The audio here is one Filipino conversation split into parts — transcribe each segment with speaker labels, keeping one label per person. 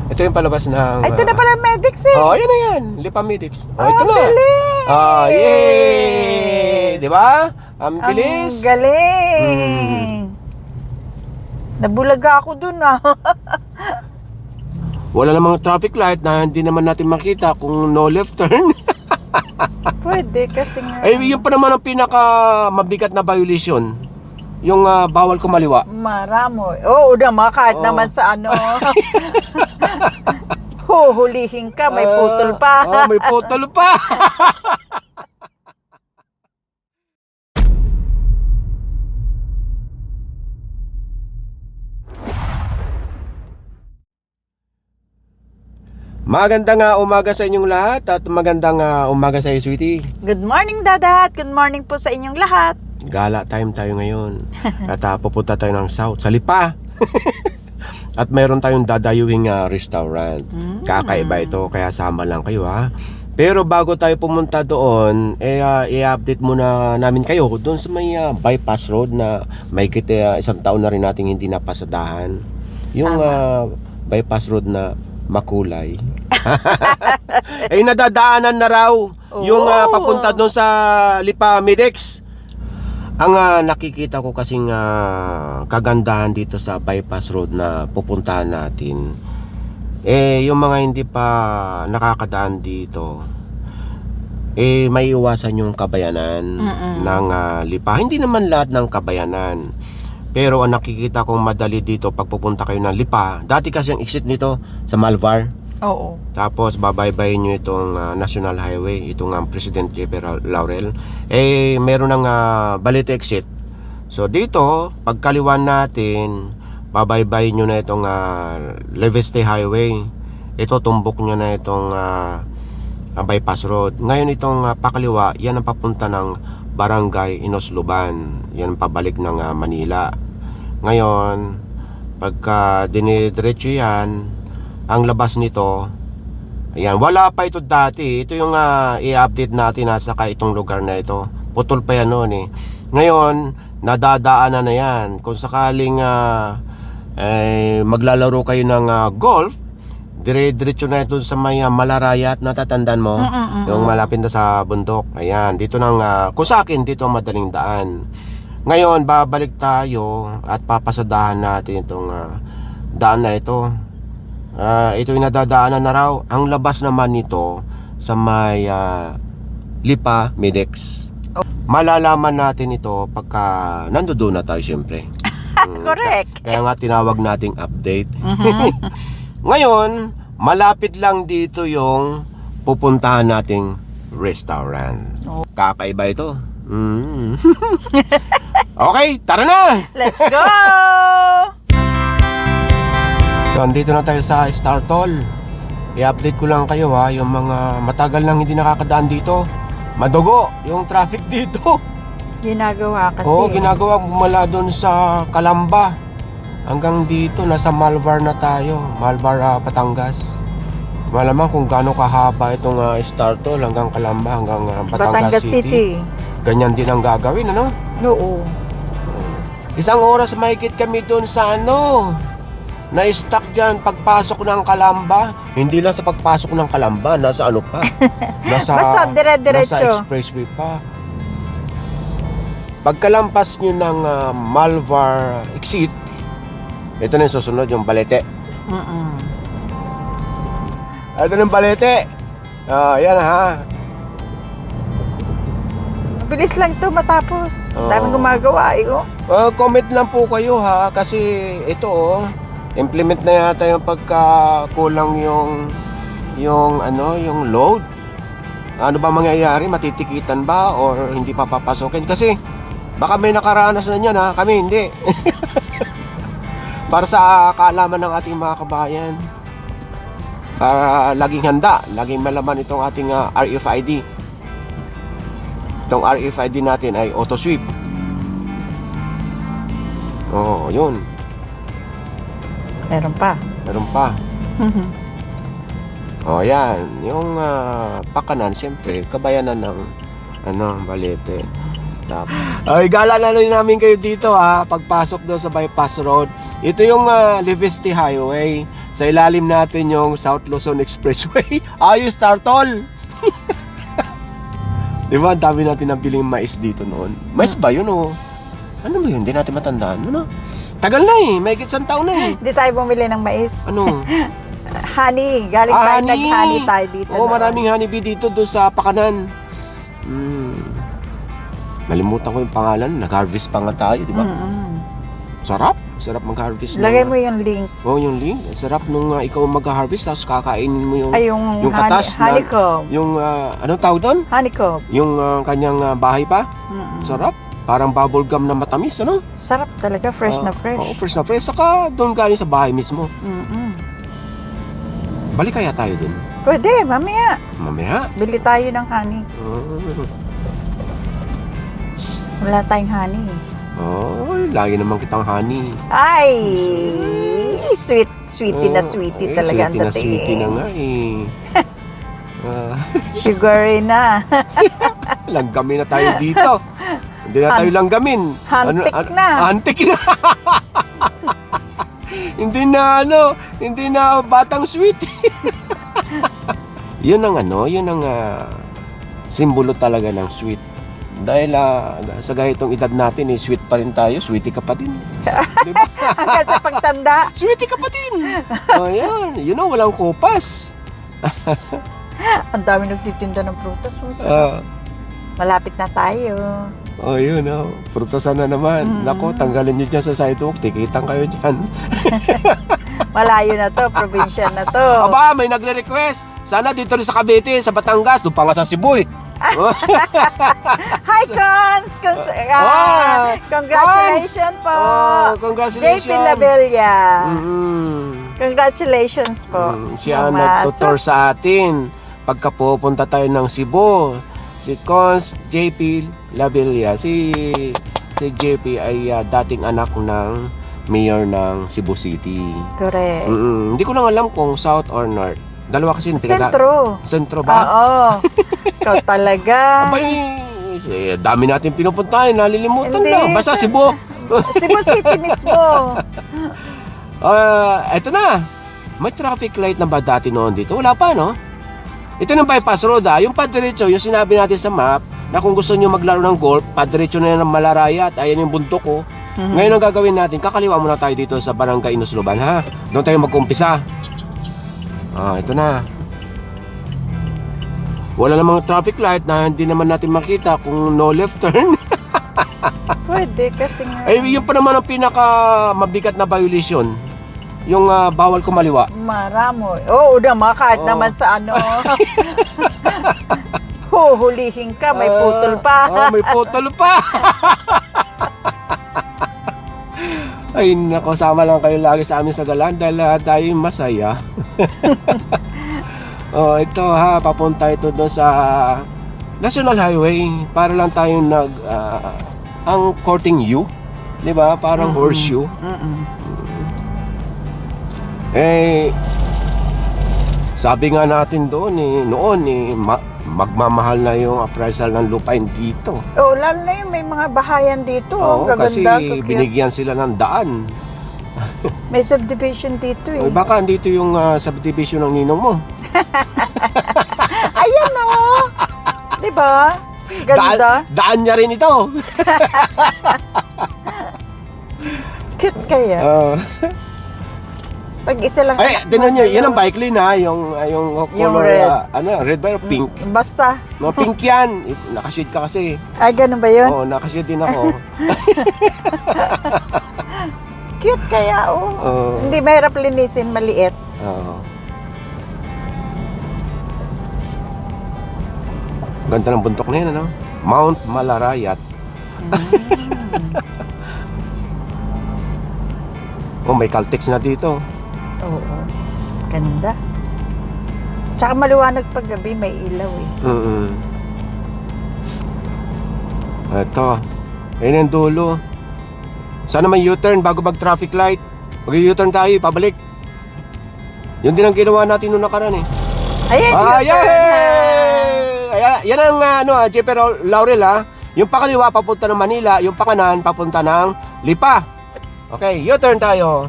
Speaker 1: Ito yung palabas ng...
Speaker 2: Ay, ito na pala Medix eh.
Speaker 1: Oh, yan na yan. Lipa Medix. Oh, ito
Speaker 2: ang
Speaker 1: na.
Speaker 2: bilis.
Speaker 1: Yay! Di ba? Ang bilis.
Speaker 2: Ang galing. Nabulaga ako dun ah.
Speaker 1: Wala namang traffic light na hindi naman natin makita kung no left turn.
Speaker 2: Pwede kasi nga.
Speaker 1: Ay, yun pa naman ang pinaka mabigat na violation. Yung bawal kumaliwa.
Speaker 2: Maramo. Oo naman, kahit naman sa ano. Huhulihin ka, may putol pa.
Speaker 1: May putol pa. Magandang umaga sa inyong lahat at magandang umaga sa iyo, sweetie.
Speaker 2: Good morning, Dadat. Good morning po sa inyong lahat.
Speaker 1: Gala time tayo ngayon. At pupunta tayo ng South, sa Lipa. At mayroon tayong dadayuhing restaurant. Kakaiba ito, kaya sama lang kayo ha. Pero bago tayo pumunta doon, i-update muna namin kayo doon sa may bypass road na may isang taon na rin nating hindi napasadahan. Yung bypass road na makulay. Ay nadadaanan na raw yung papunta doon sa Lipa Medix. Ang nakikita ko kasing kagandahan dito sa bypass road na pupuntahan natin, yung mga hindi pa nakakadaan dito, may iwasan yung kabayanan ng Lipa. Hindi naman lahat ng kabayanan, pero ang nakikita kong madali dito pag pupunta kayo ng Lipa, dati kasi ang exit nito sa Malvar.
Speaker 2: Oo.
Speaker 1: Tapos babaybayin nyo itong National Highway, itong President J.P. Laurel. Meron ng Balete exit. So dito, pagkaliwan natin, babaybayin nyo na itong Leveste Highway. Ito, tumbok nyo na itong bypass road. Ngayon itong pakaliwa, yan ang papunta ng Barangay Inosluban. Yan ang pabalik ng Manila. Ngayon, pagka dinidiretso yan, ang labas nito, ayan, wala pa ito dati. Ito yung i-update natin saka itong lugar na ito. Putol pa yan noon eh. Ngayon, nadadaanan na yan. Kung sakaling maglalaro kayo ng golf, dire-diretso na ito sa may Malarayat, natatandaan mo? Yung malapit na sa bundok. Ayan, dito nang, kung sa akin, dito ang madaling daan. Ngayon, babalik tayo at papasadahan natin itong daan na ito. Ito yung nadadaanan na raw. Ang labas naman nito sa may Lipa Medix. Malalaman natin ito pagka nandoon na tayo syempre.
Speaker 2: Correct.
Speaker 1: Kaya nga tinawag nating update. Ngayon, malapit lang dito yung pupuntahan nating restaurant. Kakaiba ito. Okay, tara na!
Speaker 2: Let's go!
Speaker 1: So andito na tayo sa Star Toll. I-update ko lang kayo yung mga matagal nang hindi nakakadaan dito. Madugo yung traffic dito.
Speaker 2: Ginagawa kasi.
Speaker 1: Oo, ginagawa mula doon sa Calamba hanggang dito, nasa Malvar na tayo. Malvar, Batangas. Malamang kung gaano kahaba itong Star Toll hanggang Calamba, hanggang Batangas City. Ganyan din ang gagawin, ano?
Speaker 2: Oo.
Speaker 1: Isang oras mahigit kami doon sa na-stuck dyan pagpasok ng Calamba. Hindi lang sa pagpasok ng Calamba, nasa ano pa.
Speaker 2: Basta dire-diretso.
Speaker 1: Nasa expressway pa. Pagkalampas nyo ng Malvar exit, ito na yung susunod, yung Balete. Ito na yung Balete. Yan ha.
Speaker 2: Bilis lang to matapos. Daming gumagawa
Speaker 1: Comment lang po kayo ha, kasi ito implement na yata yung pagkakulang yung load. Ano ba mangyayari? Matitikitan ba or hindi pa papasokin? Kasi baka may nakaranas na niyan ha, kami hindi. Para sa kaalaman ng ating mga kabayan, para laging handa, laging malaman itong ating RFID. Itong RFID natin ay auto sweep. Yun.
Speaker 2: Meron pa.
Speaker 1: Yan. Yung pakanan, siyempre, kabayanan ng Balete. Ay, gala na rin namin kayo dito pagpasok doon sa bypass road. Ito yung Leveste Highway. Sa ilalim natin yung South Luzon Expressway. Ayos, Tartol! Di ba, ang dami natin nabiling mais dito noon. Mais ba yun o? Ano ba yun? Hindi natin matandaan. Ano? Tagal na eh. May isang taon na eh.
Speaker 2: Hindi tayo bumili ng mais.
Speaker 1: Ano?
Speaker 2: Honey. Galing tayo, nag-honey tayo dito.
Speaker 1: Oo,
Speaker 2: noon.
Speaker 1: maraming honeybee dito doon sa Pakanan. Nalimutan ko yung pangalan. Nag-harvest pa nga tayo, di ba? Sarap. Sarap mag-harvest.
Speaker 2: Lagay mo yung link.
Speaker 1: Oo, yung link. Sarap nung ikaw mag-harvest tapos kakainin mo yung,
Speaker 2: Ay, yung
Speaker 1: katas
Speaker 2: honeycomb.
Speaker 1: yung anong tawag doon?
Speaker 2: Honeycomb.
Speaker 1: Yung kanyang bahay pa. Sarap. Parang bubble gum na matamis, ano?
Speaker 2: Sarap talaga. Fresh na fresh.
Speaker 1: Oo, fresh na fresh. Saka doon galing sa bahay mismo. Balik kaya tayo dun?
Speaker 2: Pwede, mamaya.
Speaker 1: Mamaya.
Speaker 2: Bili tayo ng honey. Wala tayong honey.
Speaker 1: Lagi naman kitang honey.
Speaker 2: Ay! Sweetie na sweetie talaga ang
Speaker 1: Sweetie na sweetie na
Speaker 2: dating.
Speaker 1: nga eh.
Speaker 2: Sugary na.
Speaker 1: Langgamin na tayo dito. Hindi na tayo langgamin.
Speaker 2: Hantik na.
Speaker 1: Hantik na. Hindi na batang sweet. Yun ang simbolo talaga ng sweet. Dahil sa ganitong edad natin, sweet pa rin tayo. Sweetie ka pa din. Diba?
Speaker 2: Hanggang sa pagtanda.
Speaker 1: Sweetie ka pa din. Yan. Walang kupas.
Speaker 2: Ang dami nagtitinda ng prutas. Malapit na tayo.
Speaker 1: Prutasan na naman. Nako, tanggalin nyo dyan sa sidewalk. Tikitang kayo dyan.
Speaker 2: Malayo na to, probinsya na to.
Speaker 1: Aba, may nagre-request. Sana dito rin sa Cavite, sa Batangas. Doon pa nga sa Cebu eh.
Speaker 2: Hi, Cons! Congratulations po!
Speaker 1: Congratulations!
Speaker 2: JP Labella. Congratulations po.
Speaker 1: Siya ang nagtutor sa atin. Pagka pupunta tayo ng Cebu, si Cons JP Labella. Si JP ay dating anak ng mayor ng Cebu City.
Speaker 2: Correct.
Speaker 1: Hindi ko lang alam kung south or north. Dalawa kasi Sentro ba?
Speaker 2: Oo. Ikaw talaga.
Speaker 1: Abay, dami natin pinupuntahan, nalilimutan
Speaker 2: Hindi.
Speaker 1: na. Basta Cebu.
Speaker 2: Cebu City mismo.
Speaker 1: Eto na. May traffic light na ba dati noon dito? Wala pa, no? Ito ng bypass road, Yung padiretso, yung sinabi natin sa map, na kung gusto nyo maglaro ng golf, padiretso na yan ng Malaraya at ayan yung bundok ko. Ngayon ang gagawin natin, kakaliwa muna tayo dito sa Barangay Inusluban, ha? Doon tayo mag-umpisa. Ito na. Wala namang traffic light na hindi naman natin makita kung no left turn.
Speaker 2: Pwede kasi nga.
Speaker 1: Ay, yun pa naman ang pinaka mabigat na violation. Yung bawal kumaliwa.
Speaker 2: Maramo. Oo naman, kahit naman sa huhulihin ka, may putol pa.
Speaker 1: May putol pa. Ay, nako, sama lang kayo lagi sa amin sa galan dahil tayo masaya. Ito papunta ito doon sa National Highway para lang tayong ang courting U, 'di ba? Parang horseshoe. Sabi nga natin doon noon magmamahal na yung appraisal ng lupain dito.
Speaker 2: Lalo na yung may mga bahayan dito. Gaganda,
Speaker 1: kasi binigyan sila ng daan.
Speaker 2: May subdivision dito eh.
Speaker 1: Baka andito yung subdivision ng ninong mo.
Speaker 2: Ayan diba? Ganda.
Speaker 1: Daan niya rin ito.
Speaker 2: Cute kaya. Pag isa lang.
Speaker 1: Ay, tinan nyo, yan ang bike lane yung color, red ba? Pink.
Speaker 2: Basta.
Speaker 1: No, pink yan. Nakashade ka kasi.
Speaker 2: Ay, ganun ba yun?
Speaker 1: Oo, nakashade din ako.
Speaker 2: Cute kaya, Hindi mahirap linisin, maliit.
Speaker 1: Ganda ng buntok na yun, ano? Mount Malarayat. May Caltex na dito.
Speaker 2: Oo. Ganda. Tsaka maliwanag pag gabi, may ilaw eh.
Speaker 1: Ito. Ayun ang dulo. Sana may U-turn bago mag-traffic light. Mag-U-turn tayo, pabalik. Yun din ang ginawa natin noong nakaraan eh.
Speaker 2: Ayan,
Speaker 1: Yan ang JP Laurel Yung pakaliwa papunta ng Manila, yung pakanan papunta ng Lipa. Okay, U-turn tayo.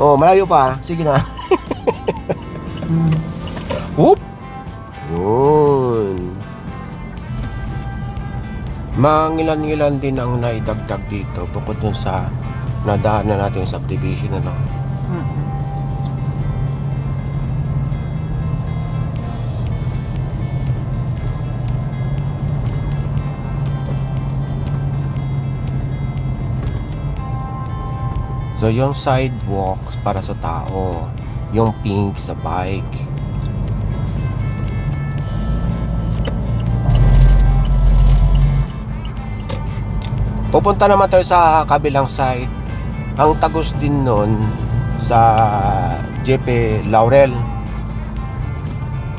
Speaker 1: Oh, malayo pa. Sige na. Whoop! Yun. Mangilan-ngilan din ang naidagdag dito bukod dun sa nadaan na natin subdivision, ano? So, yung sidewalk para sa tao, yung pink sa bike. Pupunta naman tayo sa kabilang side. Ang tagos din nun sa JP Laurel.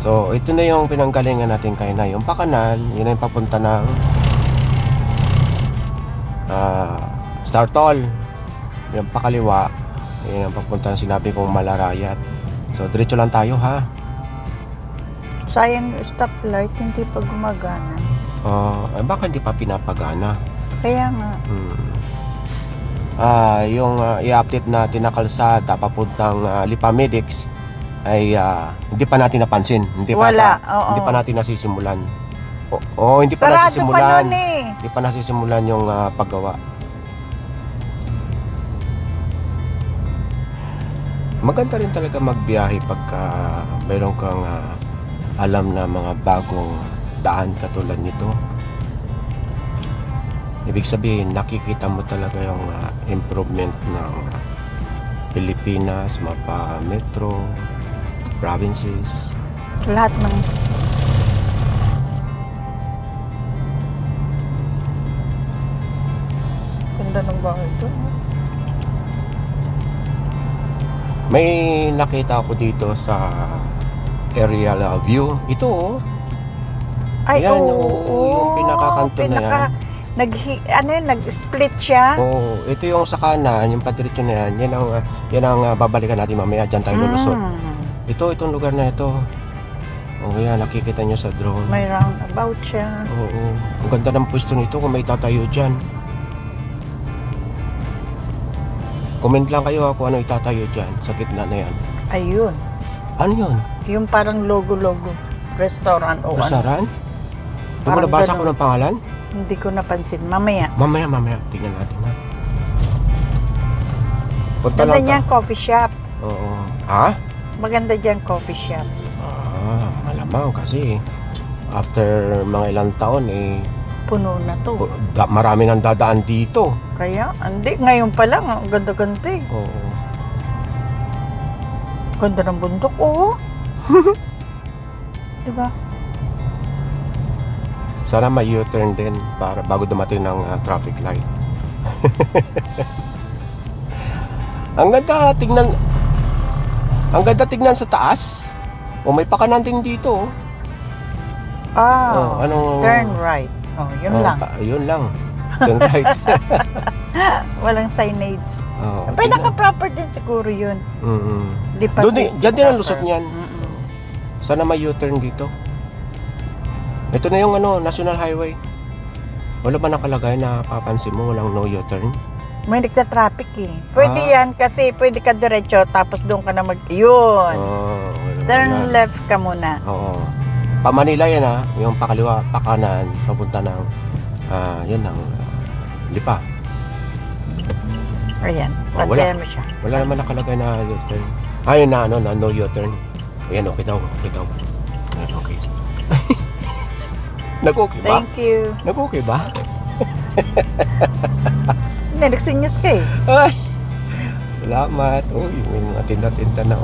Speaker 1: So, ito na yung pinanggalingan natin kayo na. Yung pakanan, yun na yung papunta ng Star Toll. Yung pakaliwa, yun ang papunta ng sinabi kong Malarayat. So, diretso lang tayo, ha?
Speaker 2: Sayang yung stoplight, hindi pa gumagana.
Speaker 1: Baka hindi pa pinapagana.
Speaker 2: Kaya nga.
Speaker 1: Yung i-update natin na kalsada papuntang Lipa Medics ay hindi pa natin napansin. Hindi
Speaker 2: Wala,
Speaker 1: pa,
Speaker 2: oo.
Speaker 1: hindi pa natin nasisimulan. Hindi pa
Speaker 2: Sarado
Speaker 1: nasisimulan.
Speaker 2: pa nun eh.
Speaker 1: Hindi pa nasisimulan yung paggawa. Maganda rin talaga magbiyahe pagka mayroon kang alam na mga bagong daan katulad nito. Ibig sabihin, nakikita mo talaga yung improvement ng Pilipinas, mapa metro, provinces.
Speaker 2: Lahat ng... Ganda ng bahay doon.
Speaker 1: May nakita ako dito sa aerial view. Ito, oh.
Speaker 2: Ay,
Speaker 1: Ayan,
Speaker 2: oo.
Speaker 1: yung pinakakanto na yan.
Speaker 2: Nag-split siya.
Speaker 1: Oo, ito yung sa kanan, yung padiretso na yan. Yan ang babalikan natin mamaya. Diyan tayo lulusot. Itong lugar na ito. Oh, yan, nakikita nyo sa drone.
Speaker 2: May roundabout siya.
Speaker 1: Oo, ang ganda ng pwesto nito kung may tatayo dyan. Comment lang kayo kung ano itatayo dyan sa gitna na yan.
Speaker 2: Ayun.
Speaker 1: Ano yun?
Speaker 2: Yung parang logo-logo. Restaurant o ano.
Speaker 1: Restaurant? Di mo
Speaker 2: Parang
Speaker 1: nabasa
Speaker 2: ganun.
Speaker 1: ko ng pangalan?
Speaker 2: Hindi ko napansin. Mamaya.
Speaker 1: Mamaya. Tingnan natin, ha? Punta
Speaker 2: Maganda
Speaker 1: lang
Speaker 2: niyan coffee shop.
Speaker 1: Oo. Ha?
Speaker 2: Maganda diyan coffee shop.
Speaker 1: Malamang kasi after mga ilang taon
Speaker 2: Puno na to.
Speaker 1: marami nang dadaan dito.
Speaker 2: Kaya, hindi. Ngayon pa lang, ang ganda-ganda eh.
Speaker 1: Oo.
Speaker 2: Ganda ng bundok, oh. Diba?
Speaker 1: Sana may U-turn din para bago dumating ng traffic light. Ang ganda tignan. Ang ganda tignan sa taas. O may pakanan din dito. Anong
Speaker 2: Turn right. Oh, yun lang.
Speaker 1: Yun lang. Turn right.
Speaker 2: Walang signage.
Speaker 1: Oh,
Speaker 2: Pinaka-proper din siguro yun. Di pa
Speaker 1: Diyan din ang lusot niyan. Sana may U-turn dito. Ito na yung National Highway. Wala ba nakalagay na papansin mo walang no U-turn?
Speaker 2: May nagta-traffic eh. Pwede yan kasi pwede ka diretso tapos doon ka na yun. Turn left ka muna.
Speaker 1: Oo. Pa Manila yan yung pakaliwa, pakanan, papunta ng yun ang Lipa.
Speaker 2: Ayan.
Speaker 1: Wala.
Speaker 2: Pantayan mo siya.
Speaker 1: Wala naman nakalagay na U-turn. Ayun na no U-turn. Ayan, okay daw. Ayan, okay. Nag-okay ba?
Speaker 2: Thank you.
Speaker 1: Nag-okay ba?
Speaker 2: Hindi, nagsinyos ka eh.
Speaker 1: Ay! Salamat. Uy, may mga tinda-tinda na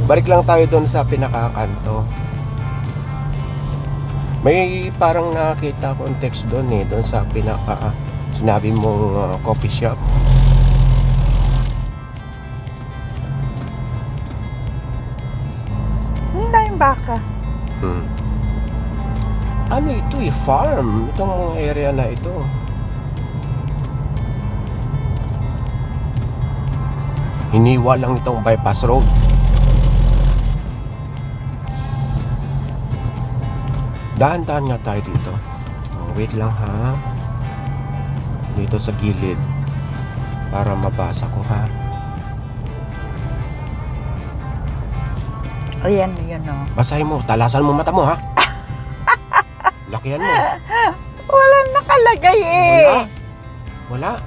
Speaker 1: Balik lang tayo doon sa pinakakanto. May parang nakita akong text doon doon sa pinaka sinabi mong coffee shop.
Speaker 2: Hindi yung baka.
Speaker 1: Ano ito farm. Itong area na ito. Hiniwa lang itong bypass road. Dahan-dahan nga tayo dito. Wait lang ha. Dito sa gilid. Para mabasa ko ha.
Speaker 2: Ayan, yun o.
Speaker 1: Basahin mo, talasan mo mata mo ha. Lakihan mo.
Speaker 2: Walang nakalagay eh.
Speaker 1: Wala.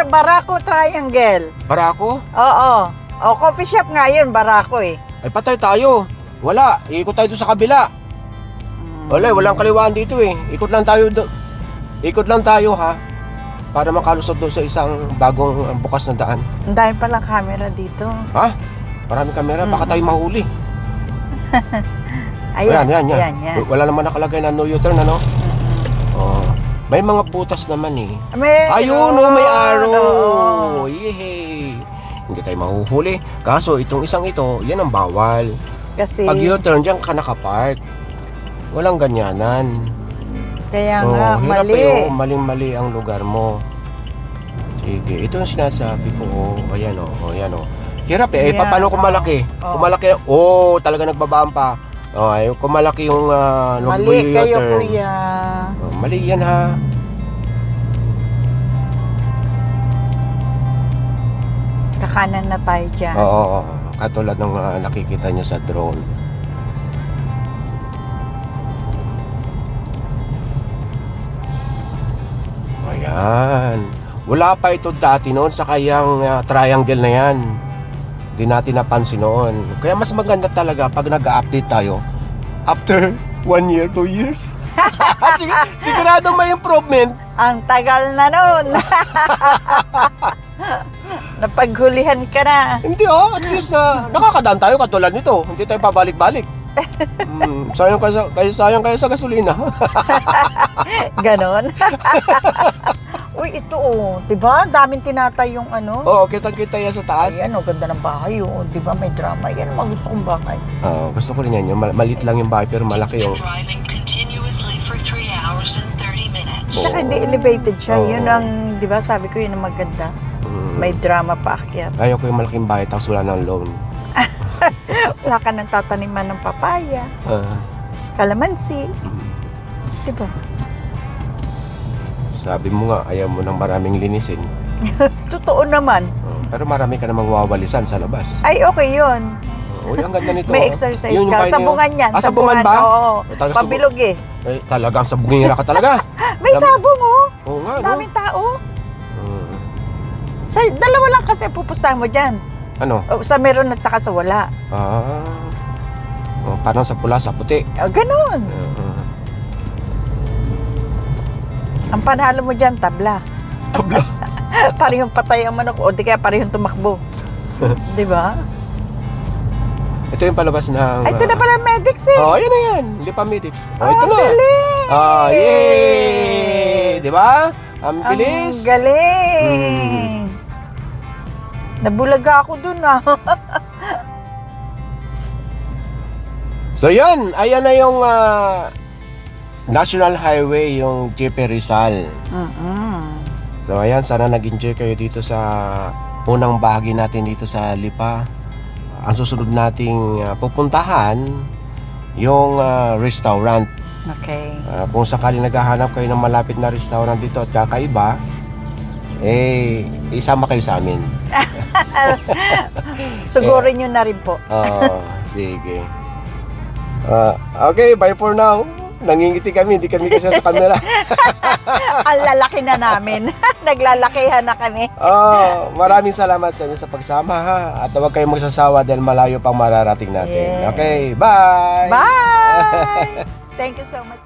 Speaker 2: Barako Triangle.
Speaker 1: Barako?
Speaker 2: Oo. O, coffee shop nga yun, Barako eh.
Speaker 1: Ay patay tayo. Wala, ikot tayo doon sa kabila. Wala, walang kaliwaan dito eh. Ikot lang tayo doon. Ikot lang tayo ha. Para makalusot doon sa isang bagong bukas na daan.
Speaker 2: Ang dami palang camera dito.
Speaker 1: Ha? Maraming kamera, baka tayo mahuli.
Speaker 2: Ayan,
Speaker 1: Yan.
Speaker 2: yan.
Speaker 1: Wala naman nakalagay na no U-turn, ano? Oh. May mga butas naman eh. Ayun, oh, may arrow. Yehey. Hindi tayo mahuhuli. Kaso itong isang ito, yan ang bawal.
Speaker 2: Kasi,
Speaker 1: Pag U-turn, diyan ka nakapark. Walang ganyanan.
Speaker 2: kaya nga,
Speaker 1: hirap
Speaker 2: mali.
Speaker 1: eh, oh. Maling-mali ang lugar mo. Sige, ito yung sinasabi ko. Oh. Ayan oh, ayan oh. Hirap eh.
Speaker 2: Yeah.
Speaker 1: Paano kung malaki?
Speaker 2: Oh.
Speaker 1: Kung malaki, talaga nagbabaan pa. Oh, ay, kung malaki yung
Speaker 2: Mali kayo,
Speaker 1: U-turn.
Speaker 2: kuya.
Speaker 1: Oh, mali yan ha.
Speaker 2: Kakanan na tayo dyan.
Speaker 1: Oo. Katulad ng nakikita nyo sa drone. Ayan. Wala pa ito dati noon sa kayang triangle na yan. Di natin napansin noon. Kaya mas maganda talaga pag nag-update tayo after 1 year, 2 years. Sigurado may improvement.
Speaker 2: Ang tagal na nun. Napaghulihan ka na.
Speaker 1: Hindi at least na nakakadaan tayo katulad nito. Hindi tayo pabalik-balik. Sayang kayo sa gasolina.
Speaker 2: Ganon. Uy, ito diba? Daming tinatay yung ano.
Speaker 1: Oo, kitang-kita yan sa taas.
Speaker 2: Ayan, ganda ng bahay diba? May drama. Yan ang gusto kong bahay.
Speaker 1: Gusto ko rin yan. Yung malit lang yung bahay pero malaki yung...
Speaker 3: Driving continuously for 3 hours and 30 minutes.
Speaker 2: Saka hindi elevated siya.
Speaker 1: Oo.
Speaker 2: Yun ang, diba, sabi ko yun ang maganda. May drama pa akyat.
Speaker 1: Ayaw ko yung malaking bahay tapos wala ng loan.
Speaker 2: Wala ka nang tataniman ng papaya, kalamansi. Diba?
Speaker 1: Sabi mo nga, ayaw mo ng maraming linisin.
Speaker 2: Totoo naman.
Speaker 1: Pero marami ka namang wawalisan sa labas.
Speaker 2: Ay, okay yun.
Speaker 1: Uy, ang ganda nito.
Speaker 2: May exercise
Speaker 1: Yun yung
Speaker 2: ka.
Speaker 1: bahay na yun.
Speaker 2: Sabungan yan.
Speaker 1: Sabungan ba?
Speaker 2: Oo.
Speaker 1: Talaga
Speaker 2: Pabilog eh.
Speaker 1: Talagang sabungira ka talaga.
Speaker 2: May sabong
Speaker 1: Oo nga, no?
Speaker 2: Daming tao.
Speaker 1: Mm.
Speaker 2: Sa dalawa lang kasi pupustahan mo dyan.
Speaker 1: Ano?
Speaker 2: Sa meron at saka sa wala.
Speaker 1: Parang sa pula, sa puti.
Speaker 2: Ganon. Ang panalo mo dyan, tabla.
Speaker 1: Tabla.
Speaker 2: Parang yung patay ang manok o di kaya parang yung tumakbo. Diba?
Speaker 1: Ito yung palabas ng...
Speaker 2: Ay, ito na pala medics eh.
Speaker 1: Yan na yan. Hindi pa medics. Ito na.
Speaker 2: Bilis!
Speaker 1: Yay! Diba? Ang bilis.
Speaker 2: Ang galing. Nabulaga ako dun
Speaker 1: So yan, ayan na yung National Highway, yung Jepe Rizal. So ayan, sana nag-enjoy kayo dito sa unang bahagi natin dito sa Lipa. Ang susunod nating pupuntahan, yung restaurant.
Speaker 2: Okay.
Speaker 1: Kung sakali naghahanap kayo ng malapit na restaurant dito at kakaiba, isama kayo sa amin.
Speaker 2: Sugurin nyo na rin po.
Speaker 1: Sige. Okay, bye for now. Nangingiti kami, hindi kami kasi sa camera.
Speaker 2: Ang lalaki na namin. Naglalakihan na kami.
Speaker 1: Maraming salamat sa inyo sa pagsama ha. At huwag kayong magsasawa dahil malayo pang mararating natin.
Speaker 2: Yes.
Speaker 1: Okay, bye!
Speaker 2: Bye! Thank you so much.